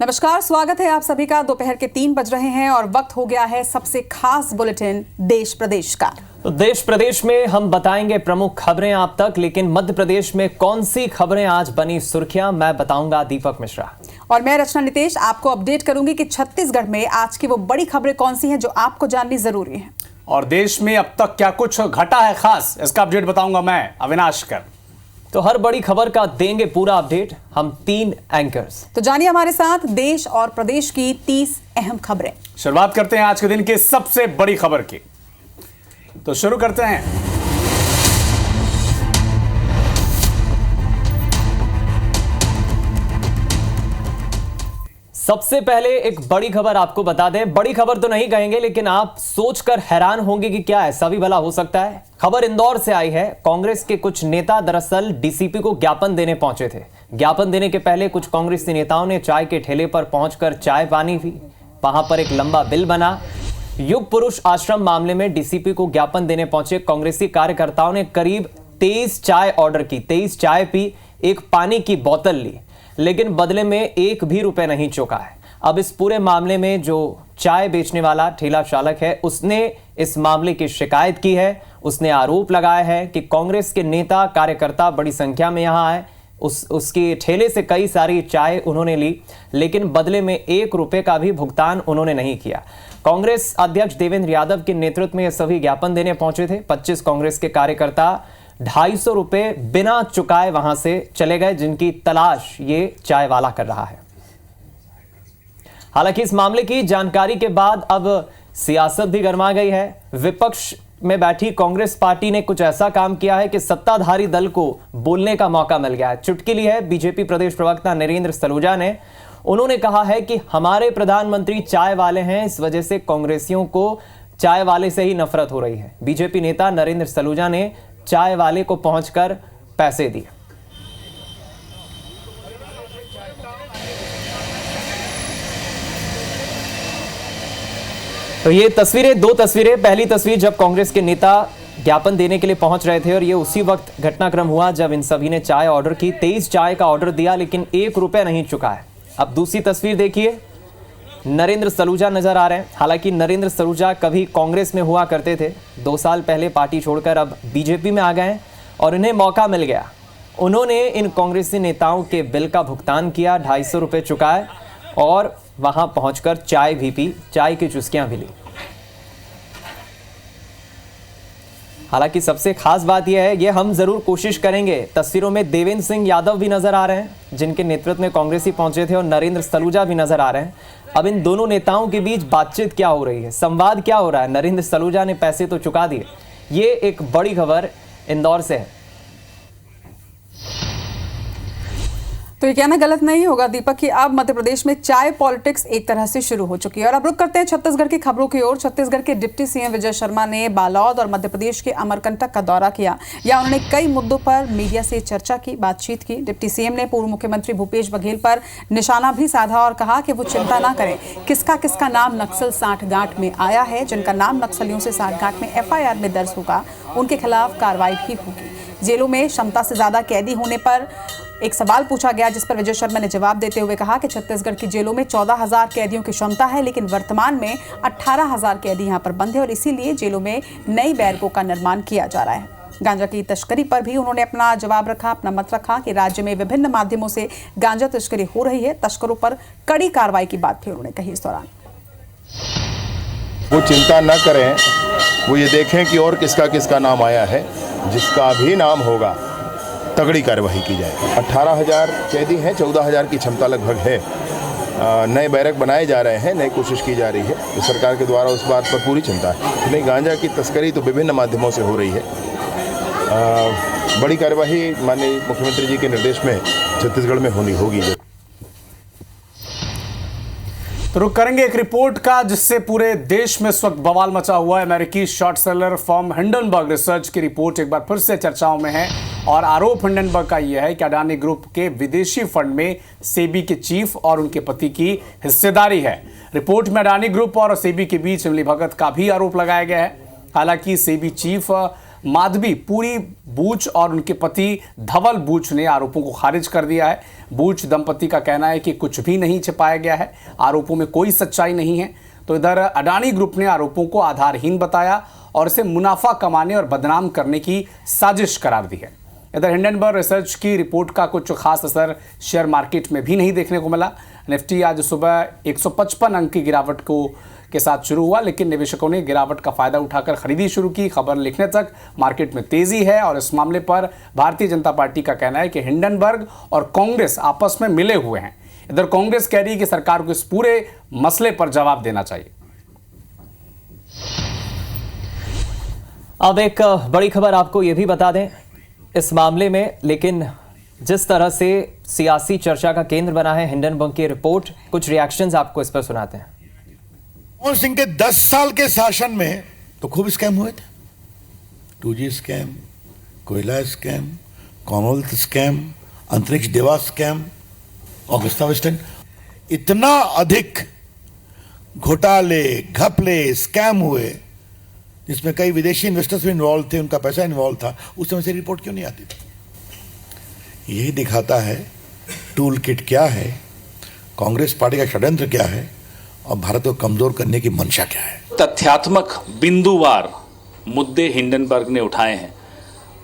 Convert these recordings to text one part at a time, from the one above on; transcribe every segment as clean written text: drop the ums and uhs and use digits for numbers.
नमस्कार, स्वागत है आप सभी का। दोपहर के 3 बज रहे हैं और वक्त हो गया है सबसे खास बुलेटिन देश प्रदेश का। तो देश प्रदेश में हम बताएंगे प्रमुख खबरें आप तक, लेकिन मध्य प्रदेश में कौन सी खबरें आज बनी सुर्खियां, मैं बताऊंगा दीपक मिश्रा। और मैं रचना नितेश आपको अपडेट करूंगी कि छत्तीसगढ़ में आज की वो बड़ी खबरें कौन सी हैं जो आपको जाननी जरूरी है। और देश में अब तक क्या कुछ घटा है खास, इसका अपडेट बताऊंगा मैं अविनाश कर। तो हर बड़ी खबर का देंगे पूरा अपडेट हम 3 एंकर्स। तो जानिए हमारे साथ देश और प्रदेश की 30 अहम खबरें। शुरुआत करते हैं आज के दिन के सबसे बड़ी खबर की। तो शुरू करते हैं। सबसे पहले एक बड़ी खबर आपको बता दें। बड़ी खबर तो नहीं कहेंगे, लेकिन आप सोचकर हैरान होंगे कि क्या ऐसा भी भला हो सकता है। खबर इंदौर से आई है। कांग्रेस के कुछ नेता दरअसल डीसीपी को ज्ञापन देने पहुंचे थे। ज्ञापन देने के पहले कुछ कांग्रेसी नेताओं ने चाय के ठेले पर पहुंचकर चाय पानी पी। वहां पर एक लंबा बिल बना। युग पुरुष आश्रम मामले में डीसीपी को ज्ञापन देने पहुंचे कांग्रेसी कार्यकर्ताओं ने करीब 23 चाय ऑर्डर की, 23 चाय पी, एक पानी की बोतल ली, लेकिन बदले में एक भी रुपए नहीं चुका है। अब इस पूरे मामले में जो चाय बेचने वाला ठेला चालक है, उसने इस मामले की शिकायत की है। उसने आरोप लगाया है कि कांग्रेस के नेता कार्यकर्ता बड़ी संख्या में यहां आए, उसके ठेले से कई सारी चाय उन्होंने ली, लेकिन बदले में 1 रुपए का भी भुगतान उन्होंने नहीं किया। कांग्रेस अध्यक्ष देवेंद्र यादव के नेतृत्व में ये सभी ज्ञापन देने पहुंचे थे। 25 कांग्रेस के कार्यकर्ता 250 रुपए बिना चुकाए वहां से चले गए, जिनकी तलाश ये चाय वाला कर रहा है। हालांकि इस मामले की जानकारी के बाद अब सियासत भी गर्मा गई है। विपक्ष में बैठी कांग्रेस पार्टी ने कुछ ऐसा काम किया है कि सत्ताधारी दल को बोलने का मौका मिल गया है। चुटकी ली है बीजेपी प्रदेश प्रवक्ता नरेंद्र सलूजा ने। उन्होंने कहा है कि हमारे प्रधानमंत्री चाय वाले हैं, इस वजह से कांग्रेसियों को चाय वाले से ही नफरत हो रही है। बीजेपी नेता नरेंद्र सलूजा ने चाय वाले को पहुंचकर पैसे दिए। तो ये तस्वीरें, 2 तस्वीरें। पहली तस्वीर जब कांग्रेस के नेता ज्ञापन देने के लिए पहुंच रहे थे, और ये उसी वक्त घटनाक्रम हुआ जब इन सभी ने चाय ऑर्डर की। 23 चाय का ऑर्डर दिया, लेकिन 1 रुपए नहीं चुका है। अब दूसरी तस्वीर देखिए, नरेंद्र सलूजा नजर आ रहे हैं। हालांकि नरेंद्र सलूजा कभी कांग्रेस में हुआ करते थे, 2 साल पहले पार्टी छोड़कर अब बीजेपी में आ गए हैं और इन्हें मौका मिल गया। उन्होंने इन कांग्रेसी नेताओं के बिल का भुगतान किया, 250 रुपए चुकाए और वहां पहुंचकर चाय भी पी, चाय की चुस्कियां भी ली। हालांकि सबसे खास बात यह है, ये हम जरूर कोशिश करेंगे। तस्वीरों में देवेंद्र सिंह यादव भी नजर आ रहे हैं, जिनके नेतृत्व में कांग्रेसी पहुंचे थे, और नरेंद्र सलूजा भी नजर आ रहे हैं। अब इन दोनों नेताओं के बीच बातचीत क्या हो रही है, संवाद क्या हो रहा है? नरेंद्र सलूजा ने पैसे तो चुका दिए। ये एक बड़ी खबर इंदौर से है। तो ये कहना गलत नहीं होगा दीपक कि अब मध्य प्रदेश में चाय पॉलिटिक्स एक तरह से शुरू हो चुकी है। और अब रुक करते हैं छत्तीसगढ़ की खबरों की ओर। छत्तीसगढ़ के डिप्टी सीएम विजय शर्मा ने बालोद और मध्य प्रदेश के अमरकंटक का दौरा किया। या उन्होंने कई मुद्दों पर मीडिया से चर्चा की, बातचीत की। डिप्टी सीएम ने पूर्व मुख्यमंत्री भूपेश बघेल पर निशाना भी साधा और कहा कि वो चिंता ना करें, किसका किसका नाम नक्सल साठगांठ में आया है, जिनका नाम नक्सलियों से साठगांठ में FIR में दर्ज होगा, उनके खिलाफ कार्रवाई भी होगी। जेलों में क्षमता से ज्यादा कैदी होने पर एक सवाल पूछा गया, जिस पर विजय शर्मा ने जवाब देते हुए कहा कि छत्तीसगढ़ की जेलों में 14,000 कैदियों की क्षमता है, लेकिन वर्तमान में 18,000 कैदी यहां पर बंद है और इसीलिए जेलों में नई बैरकों का निर्माण किया जा रहा है। गांजा की तस्करी पर भी उन्होंने अपना जवाब रखा, अपना मत रखा कि राज्य में विभिन्न माध्यमों से गांजा तस्करी हो रही है। तस्करों पर कड़ी कार्रवाई की बात भी उन्होंने कही। इस दौरान वो चिंता न करें, वो ये देखें कि और किसका किसका नाम आया है, जिसका भी नाम होगा तगड़ी कार्यवाही की जाएगी। 18,000 कैदी हैं, 14,000 की क्षमता लगभग है। नए बैरक बनाए जा रहे हैं, नई कोशिश की जा रही है। तो सरकार के द्वारा उस बात पर पूरी चिंता है। नहीं, गांजा की तस्करी तो विभिन्न माध्यमों से हो रही है। बड़ी कार्यवाही माननीय मुख्यमंत्री जी के निर्देश में छत्तीसगढ़ में होनी होगी। तो रुक करेंगे एक रिपोर्ट का, जिससे पूरे देश में इस वक्त बवाल मचा हुआ है। अमेरिकी short seller firm Hindenburg research की रिपोर्ट एक बार फिर से चर्चाओं में है और आरोप हिंडनबर्ग का यह है कि अडानी ग्रुप के विदेशी फंड में सेबी के चीफ और उनके पति की हिस्सेदारी है। रिपोर्ट में अडानी ग्रुप और सेबी के बीच मिलीभगत का भी आरोप लगाया गया है। हालांकि सेबी चीफ माधवी पूरी बूच और उनके पति धवल बूच ने आरोपों को खारिज कर दिया है। बूच दंपति का कहना है कि कुछ भी नहीं छिपाया गया है, आरोपों में कोई सच्चाई नहीं है। तो इधर अडानी ग्रुप ने आरोपों को आधारहीन बताया और इसे मुनाफा कमाने और बदनाम करने की साजिश करार दी है। इधर हिंडनबर्ग रिसर्च की रिपोर्ट का कुछ खास असर शेयर मार्केट में भी नहीं देखने को मिला। निफ्टी आज सुबह 155 अंक की गिरावट के साथ शुरू हुआ, लेकिन निवेशकों ने गिरावट का फायदा उठाकर खरीदी शुरू की। खबर लिखने तक मार्केट में तेजी है और इस मामले पर भारतीय जनता पार्टी का कहना है कि हिंडनबर्ग और कांग्रेस आपस में मिले हुए हैं। इधर कांग्रेस कह रही है कि सरकार को इस पूरे मसले पर जवाब देना चाहिए। अब एक बड़ी खबर आपको यह भी बता दें इस मामले में, लेकिन जिस तरह से सियासी चर्चा का केंद्र बना है हिंडनबर्ग की रिपोर्ट, कुछ रिएक्शंस आपको इस पर सुनाते हैं। मनमोहन सिंह के 10 साल के शासन में तो खूब स्कैम हुए थे। 2G स्कैम, कोयला स्कैम, कॉमनवेल्थ स्कैम, अंतरिक्ष देवा स्कैम, ऑगस्टा वेस्टर्न, इतना अधिक घोटाले, घपले, स्कैम हुए जिसमें कई विदेशी इन्वेस्टर्स भी इन्वॉल्व थे, उनका पैसा इन्वॉल्व था। उस समय से रिपोर्ट क्यों नहीं आती थी? यही दिखाता है टूल किट क्या है, कांग्रेस पार्टी का षड्यंत्र क्या है और भारत को कमजोर करने की मंशा क्या है। तथ्यात्मक बिंदुवार मुद्दे हिंडनबर्ग ने उठाए हैं,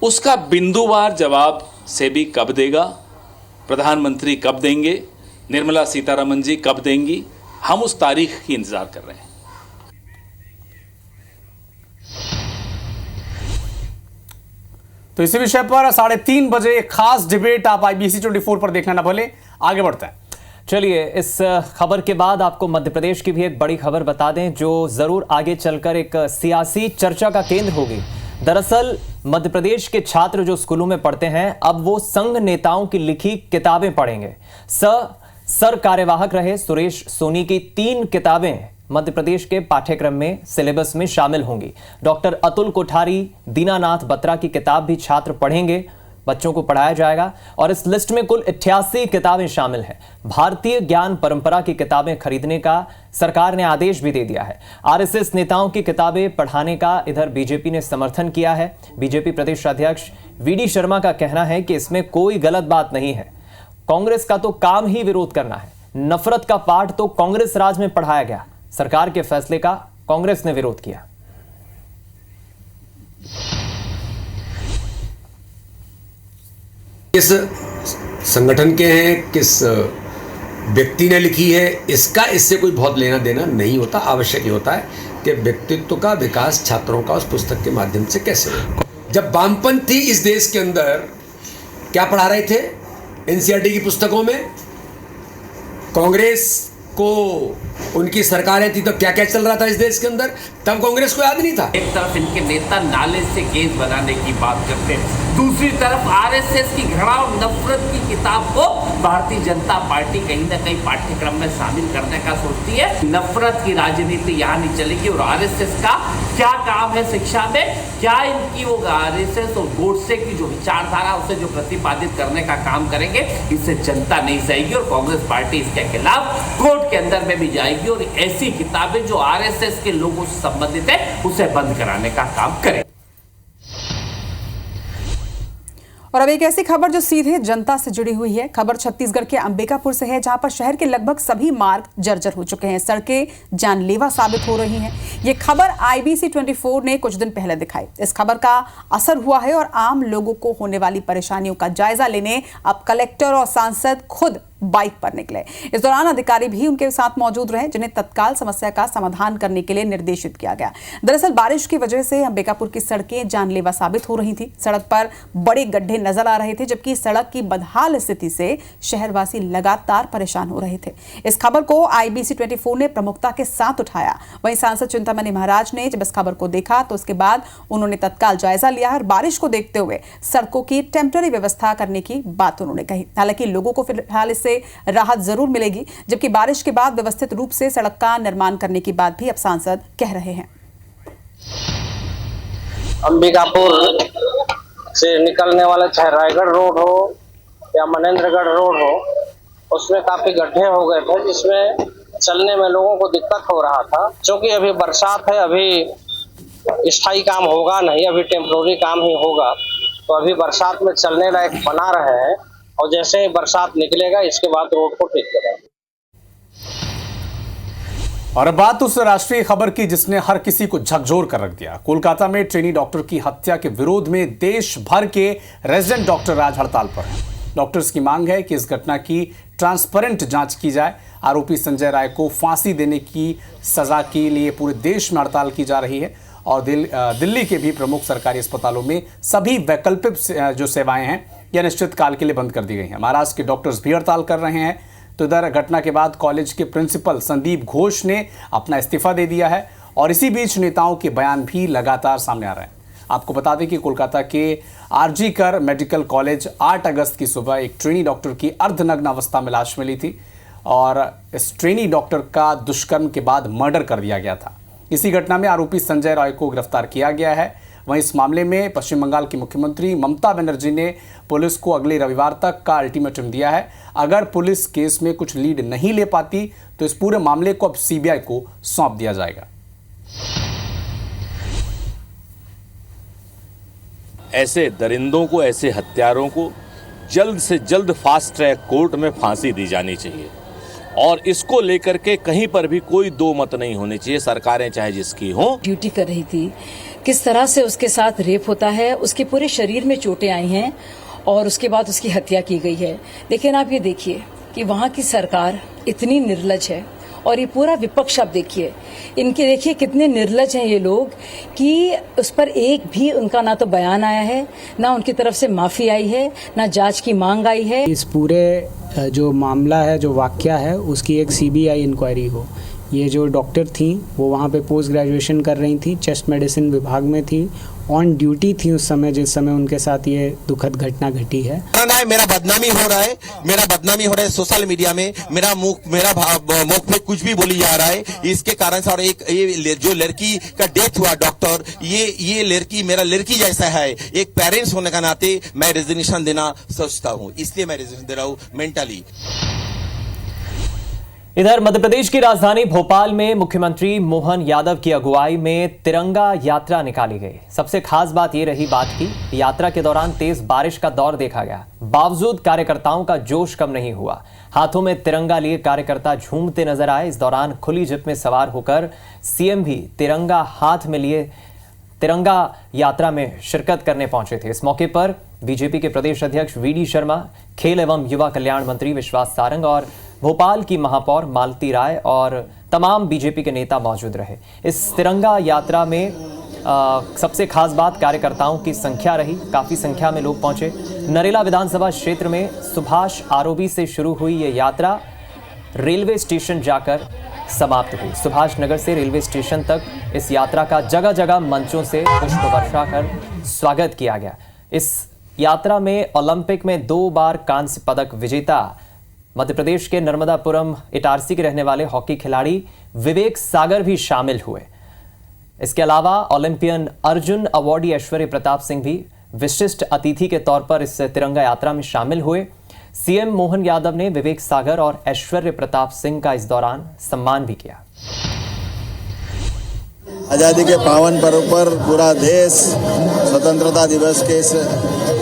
उसका बिंदुवार जवाब सेबी कब देगा, प्रधानमंत्री कब देंगे, निर्मला सीतारमन जी कब देंगी, हम उस तारीख की इंतजार कर रहे हैं। तो इसी विषय पर 3:30 बजे एक खास डिबेट आप IBC 24 पर देखना ना भूलें। आगे बढ़ते हैं। चलिए, इस खबर के बाद आपको मध्य प्रदेश की भी एक बड़ी खबर बता दें जो जरूर आगे चलकर एक सियासी चर्चा का केंद्र होगी। दरअसल मध्य प्रदेश के छात्र जो स्कूलों में पढ़ते हैं, अब वो संघ नेताओं की लिखी किताबें पढ़ेंगे। सर कार्यवाहक रहे सुरेश सोनी की 3 किताबें मध्य प्रदेश के पाठ्यक्रम में, सिलेबस में शामिल होंगी। डॉक्टर अतुल कोठारी, दीनानाथ बत्रा की किताब भी छात्र पढ़ेंगे, बच्चों को पढ़ाया जाएगा। और इस लिस्ट में कुल 88 किताबें शामिल हैं। भारतीय ज्ञान परंपरा की किताबें खरीदने का सरकार ने आदेश भी दे दिया है। RSS नेताओं की किताबें पढ़ाने का इधर बीजेपी ने समर्थन किया है। बीजेपी प्रदेश अध्यक्ष VD शर्मा का कहना है कि इसमें कोई गलत बात नहीं है। कांग्रेस का तो काम ही विरोध करना है। नफरत का पाठ तो कांग्रेस राज में पढ़ाया गया। सरकार के फैसले का कांग्रेस ने विरोध किया। किस संगठन के हैं, किस व्यक्ति ने लिखी है, इससे कोई बहुत लेना देना नहीं होता। आवश्यक ये होता है कि व्यक्तित्व का विकास छात्रों का उस पुस्तक के माध्यम से कैसे हो। जब वामपंथी इस देश के अंदर क्या पढ़ा रहे थे NCERT की पुस्तकों में, कांग्रेस को उनकी सरकारें थी तो क्या क्या चल रहा था इस देश के अंदर, तब कांग्रेस को याद नहीं था। एक तरफ इनके नेता नाले से गेज बनाने की बात करते हैं, दूसरी तरफ RSS की घृणा और नफरत की किताब को भारतीय जनता पार्टी कहीं ना कहीं पाठ्यक्रम में शामिल करने का सोचती है। नफरत की राजनीति यहाँ नहीं चलेगी। और RSS का क्या काम है शिक्षा में, क्या इनकी वो RSS और गोडसे की जो विचारधारा उसे जो प्रतिपादित करने का काम करेंगे, इससे जनता नहीं सहेगी और कांग्रेस पार्टी इसके खिलाफ कोर्ट के अंदर में भी जाएगी और ऐसी किताबें जो RSS के लोगों से संबंधित है उसे बंद कराने का काम करें। और अब एक ऐसी खबर जो सीधे जनता से जुड़ी हुई है। खबर छत्तीसगढ़ के अंबिकापुर से है, जहां पर शहर के लगभग सभी मार्ग जर्जर हो चुके हैं, सड़कें जानलेवा साबित हो रही हैं। ये खबर IBC 24 ने कुछ दिन पहले दिखाई। इस खबर का असर हुआ है और आम लोगों को होने वाली परेशानियों का जायजा लेने अब कलेक्टर और सांसद खुद बाइक पर निकले। इस दौरान अधिकारी भी उनके साथ मौजूद रहे, जिन्हें तत्काल समस्या का समाधान करने के लिए निर्देशित किया गया। दरअसल बारिश की वजह से अंबिकापुर की सड़कें जानलेवा साबित हो रही थी। सड़क पर बड़े गड्ढे नजर आ रहे थे, जबकि सड़क की बदहाल स्थिति से शहरवासी लगातार परेशान हो रहे थे। इस खबर को IBC 24 ने प्रमुखता के साथ उठाया। वहीं सांसद चिंतामणि महाराज ने जब इस खबर को देखा तो उसके बाद उन्होंने तत्काल जायजा लिया और बारिश को देखते हुए सड़कों की टेम्पररी व्यवस्था करने की बात उन्होंने कही। हालांकि लोगों को फिलहाल इससे राहत जरूर मिलेगी, जबकि बारिश के बाद व्यवस्थित रूप से सड़क का निर्माण करने की बात भी अब सांसद कह रहे हैं। अंबिकापुर से निकलने वाला चाहे रायगढ़ रोड हो या मनेंद्रगढ़ रोड हो, उसमें काफी गड्ढे हो गए थे, जिसमें चलने में लोगों को दिक्कत हो रहा था। क्योंकि अभी बरसात है, अभी स्थायी काम होगा नहीं, अभी टेम्पोररी काम ही होगा। तो अभी बरसात में चलने लायक बना रहे हैं और जैसे ही बरसात निकलेगा इसके बाद रोड को ठीक करेंगे। और अब बात उस राष्ट्रीय खबर की जिसने हर किसी को झकझोर कर रख दिया। कोलकाता में ट्रेनी डॉक्टर की हत्या के विरोध में देश भर के रेजिडेंट डॉक्टर आज हड़ताल पर हैं। डॉक्टर्स की मांग है कि इस घटना की ट्रांसपेरेंट जांच की जाए। आरोपी संजय राय को फांसी देने की सजा के लिए पूरे देश में हड़ताल की जा रही है और दिल्ली के भी प्रमुख सरकारी अस्पतालों में सभी वैकल्पिक जो सेवाएं हैं यह निश्चित काल के लिए बंद कर दी गई हैं। महाराष्ट्र के डॉक्टर्स भी हड़ताल कर रहे हैं। तो इधर घटना के बाद कॉलेज के प्रिंसिपल संदीप घोष ने अपना इस्तीफा दे दिया है और इसी बीच नेताओं के बयान भी लगातार सामने आ रहे हैं। आपको बता दें कि कोलकाता के आरजी कर मेडिकल कॉलेज 8 अगस्त की सुबह एक ट्रेनी डॉक्टर की अर्धनग्न अवस्था में लाश मिली थी और इस ट्रेनी डॉक्टर का दुष्कर्म के बाद मर्डर कर दिया गया था। इसी घटना में आरोपी संजय राय को गिरफ्तार किया गया है। वहीं इस मामले में पश्चिम बंगाल की मुख्यमंत्री ममता बनर्जी ने पुलिस को अगले रविवार तक का अल्टीमेटम दिया है। अगर पुलिस केस में कुछ लीड नहीं ले पाती तो इस पूरे मामले को अब सीबीआई को सौंप दिया जाएगा। ऐसे दरिंदों को, ऐसे हत्यारों को जल्द से जल्द फास्ट ट्रैक कोर्ट में फांसी दी जानी चाहिए और इसको लेकर के कहीं पर भी कोई दो मत नहीं होने चाहिए। सरकारें चाहे जिसकी हों। ड्यूटी कर रही थी, किस तरह से उसके साथ रेप होता है, उसके पूरे शरीर में चोटें आई हैं और उसके बाद उसकी हत्या की गई है। लेकिन आप ये देखिए कि वहाँ की सरकार इतनी निर्लज है और ये पूरा विपक्ष आप देखिए, इनके देखिए कितने निर्लज हैं ये लोग कि उस पर एक भी उनका ना तो बयान आया है, ना उनकी तरफ से माफ़ी आई है, ना जांच की मांग आई है। इस पूरे जो मामला है, जो वाकया है, उसकी एक सीबीआई इंक्वायरी हो। ये जो डॉक्टर थी वो वहाँ पे पोस्ट ग्रेजुएशन कर रही थी, चेस्ट मेडिसिन विभाग में थी, ऑन ड्यूटी थी उस समय जिस समय उनके साथ ये दुखद घटना घटी है। मेरा बदनामी हो रहा है, मेरा बदनामी हो रहा है सोशल मीडिया में, मेरा मुख में कुछ भी बोली जा रहा है। इसके कारण से और एक ये जो लड़की का डेथ हुआ डॉक्टर, ये लड़की मेरा लड़की जैसा है। एक पेरेंट्स होने का नाते मैं रेजिग्नेशन देना सोचता हूँ, इसलिए मैं रेजिग्नेशन दे रहा हूँ मेंटली। इधर मध्य प्रदेश की राजधानी भोपाल में मुख्यमंत्री मोहन यादव की अगुवाई में तिरंगा यात्रा निकाली गई। सबसे खास बात यह रही बात की यात्रा के दौरान तेज बारिश का दौर देखा गया, बावजूद कार्यकर्ताओं का जोश कम नहीं हुआ। हाथों में तिरंगा लिए कार्यकर्ता झूमते नजर आए। इस दौरान खुली जीप में सवार होकर सीएम भी तिरंगा हाथ में लिए तिरंगा यात्रा में शिरकत करने पहुंचे थे। इस मौके पर बीजेपी के प्रदेश अध्यक्ष वीडी शर्मा, खेल एवं युवा कल्याण मंत्री विश्वास सारंग और भोपाल की महापौर मालती राय और तमाम बीजेपी के नेता मौजूद रहे। इस तिरंगा यात्रा में सबसे खास बात कार्यकर्ताओं की संख्या रही। काफी संख्या में लोग पहुंचे। नरेला विधानसभा क्षेत्र में सुभाष आरओबी से शुरू हुई ये यात्रा रेलवे स्टेशन जाकर समाप्त हुई। सुभाष नगर से रेलवे स्टेशन तक इस यात्रा का जगह जगह मंचों से पुष्प वर्षा कर स्वागत किया गया। इस यात्रा में ओलंपिक में 2 बार कांस्य पदक विजेता मध्य प्रदेश के नर्मदापुरम इटारसी के रहने वाले हॉकी खिलाड़ी विवेक सागर भी शामिल हुए। इसके अलावा ओलंपियन अर्जुन अवॉर्डी ऐश्वर्य प्रताप सिंह भी विशिष्ट अतिथि के तौर पर इस तिरंगा यात्रा में शामिल हुए। सीएम मोहन यादव ने विवेक सागर और ऐश्वर्य प्रताप सिंह का इस दौरान सम्मान भी किया। आज़ादी के पावन पर्व पर पूरा देश स्वतंत्रता दिवस के इस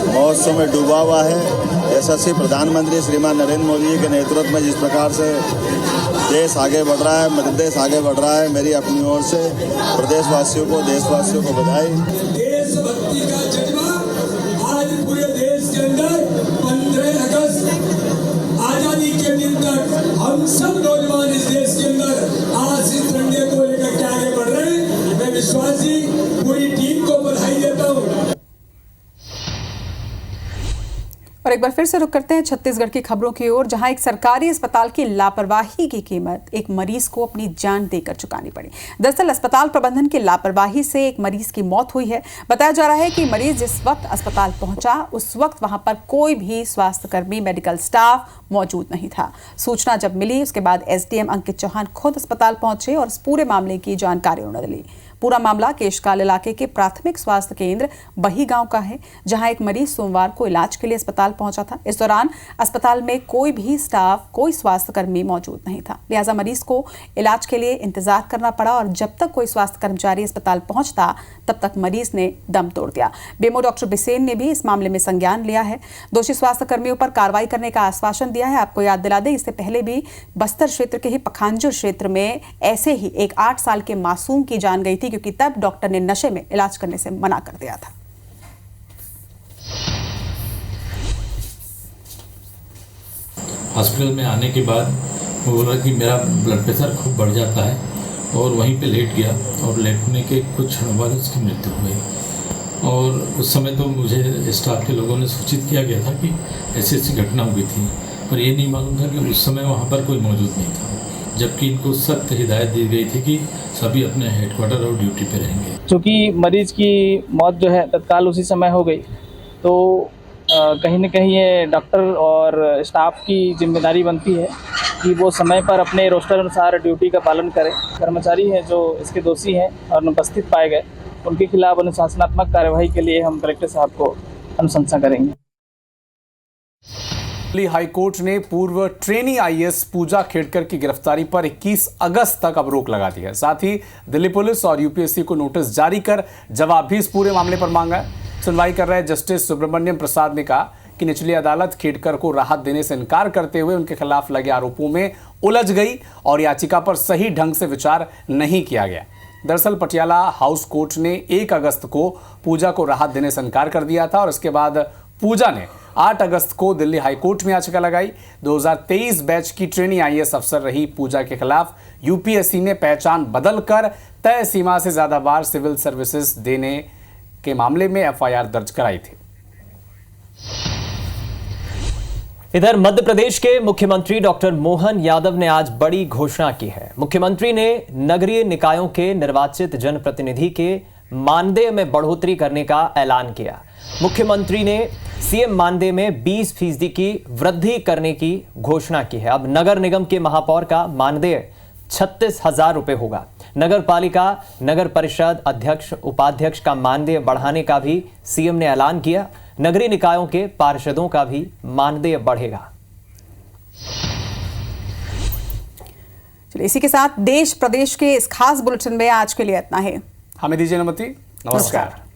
महोत्सव में डूबा हुआ है। यशस्वी प्रधानमंत्री श्रीमान नरेंद्र मोदी जी के नेतृत्व में जिस प्रकार से देश आगे बढ़ रहा है, मध्य प्रदेश आगे बढ़ रहा है, मेरी अपनी ओर से प्रदेशवासियों को, देशवासियों को बधाई। देशभक्ति का जज्बा आज पूरे देश के अंदर 15 अगस्त आजादी के दिन तक हम सब नौजवान इस देश के अंदर आज इस तिरंगे को लेकर के आगे बढ़ रहे हैं। मैं विश्वासी पूरी टीम को बधाई देता हूँ। और एक बार फिर से रुक करते हैं छत्तीसगढ़ की खबरों की ओर, जहां एक सरकारी अस्पताल की लापरवाही की कीमत एक मरीज को अपनी जान देकर चुकानी पड़ी। दरअसल अस्पताल प्रबंधन की लापरवाही से एक मरीज की मौत हुई है। बताया जा रहा है कि मरीज जिस वक्त अस्पताल पहुंचा उस वक्त वहां पर कोई भी स्वास्थ्यकर्मी, मेडिकल स्टाफ मौजूद नहीं था। सूचना जब मिली उसके बाद एसडीएम अंकित चौहान खुद अस्पताल पहुंचे और इस पूरे मामले की जानकारी उन्होंने ली। पूरा मामला केशकाल इलाके के प्राथमिक स्वास्थ्य केंद्र बही गांव का है, जहां एक मरीज सोमवार को इलाज के लिए अस्पताल पहुंचा था। इस दौरान अस्पताल में कोई भी स्टाफ, कोई स्वास्थ्य कर्मी मौजूद नहीं था, लिहाजा मरीज को इलाज के लिए इंतजार करना पड़ा और जब तक कोई स्वास्थ्य कर्मचारी अस्पताल पहुंचता तब तक मरीज ने दम तोड़ दिया। बीएमओ डॉक्टर बिसेन ने भी इस मामले में संज्ञान लिया है। दोषी स्वास्थ्य कर्मियों पर कार्रवाई करने का आश्वासन दिया है। आपको याद दिला दें, इससे पहले भी बस्तर क्षेत्र के ही पखांजूर क्षेत्र में ऐसे ही एक 8 साल के मासूम की जान गई थी, क्योंकि तब डॉक्टर ने नशे में इलाज करने से मना कर दिया था। हॉस्पिटल में आने के बाद वो बोला कि मेरा ब्लड प्रेशर खूब बढ़ जाता है और वहीं पे लेट गया और लेटने के कुछ क्षण बाद उसकी मृत्यु हो गई। और उस समय तो मुझे स्टाफ के लोगों ने सूचित किया गया था कि ऐसी घटना हुई थी, पर ये नहीं मालूम था कि उस समय वहाँ पर कोई मौजूद नहीं था, जबकि इनको सख्त हिदायत दी गई थी कि सभी अपने हेडक्वार्टर और ड्यूटी पे रहेंगे। चूँकि मरीज की मौत जो है तत्काल उसी समय हो गई, तो कहीं न कहीं ये डॉक्टर और स्टाफ की जिम्मेदारी बनती है कि वो समय पर अपने रोस्टर अनुसार ड्यूटी का पालन करें। कर्मचारी हैं जो इसके दोषी हैं और अनुपस्थित पाए गए, उनके खिलाफ अनुशासनात्मक कार्यवाही के लिए हम कलेक्टर साहब को अनुशंसा करेंगे। दिल्ली हाईकोर्ट ने पूर्व ट्रेनी आईएएस पूजा खेड़कर की गिरफ्तारी पर 21 अगस्त तक अब रोक लगा दी है। साथ ही दिल्ली पुलिस और यूपीएससी को नोटिस जारी कर जवाब भी इस पूरे मामले पर मांगा है। सुनवाई कर रहे जस्टिस सुब्रमण्यम प्रसाद ने कहा कि निचली अदालत खेड़कर को राहत देने से इनकार करते हुए उनके खिलाफ लगे आरोपों में उलझ गई और याचिका पर सही ढंग से विचार नहीं किया गया। दरअसल पटियाला हाउस कोर्ट ने 1 अगस्त को पूजा को राहत देने से इनकार कर दिया था और इसके बाद पूजा ने 8 अगस्त को दिल्ली हाईकोर्ट में याचिका लगाई। 2023 बैच की ट्रेनी आईएएस अफसर रही पूजा के खिलाफ यूपीएससी ने पहचान बदलकर तय सीमा से ज्यादा बार सिविल सर्विसेज देने के मामले में एफआईआर दर्ज कराई थी। इधर मध्य प्रदेश के मुख्यमंत्री डॉक्टर मोहन यादव ने आज बड़ी घोषणा की है। मुख्यमंत्री ने नगरीय निकायों के निर्वाचित जनप्रतिनिधि के मानदेय में बढ़ोतरी करने का ऐलान किया। मुख्यमंत्री ने सीएम मानदेय में 20% की वृद्धि करने की घोषणा की है। अब नगर निगम के महापौर का मानदेय 36,000 रुपए होगा। नगर पालिका, नगर परिषद अध्यक्ष, उपाध्यक्ष का मानदेय बढ़ाने का भी सीएम ने ऐलान किया। नगरीय निकायों के पार्षदों का भी मानदेय बढ़ेगा। चलिए, इसी के साथ देश प्रदेश के इस खास बुलेटिन में आज के लिए इतना ही। हमें दीजिए अनुमति। नमस्कार।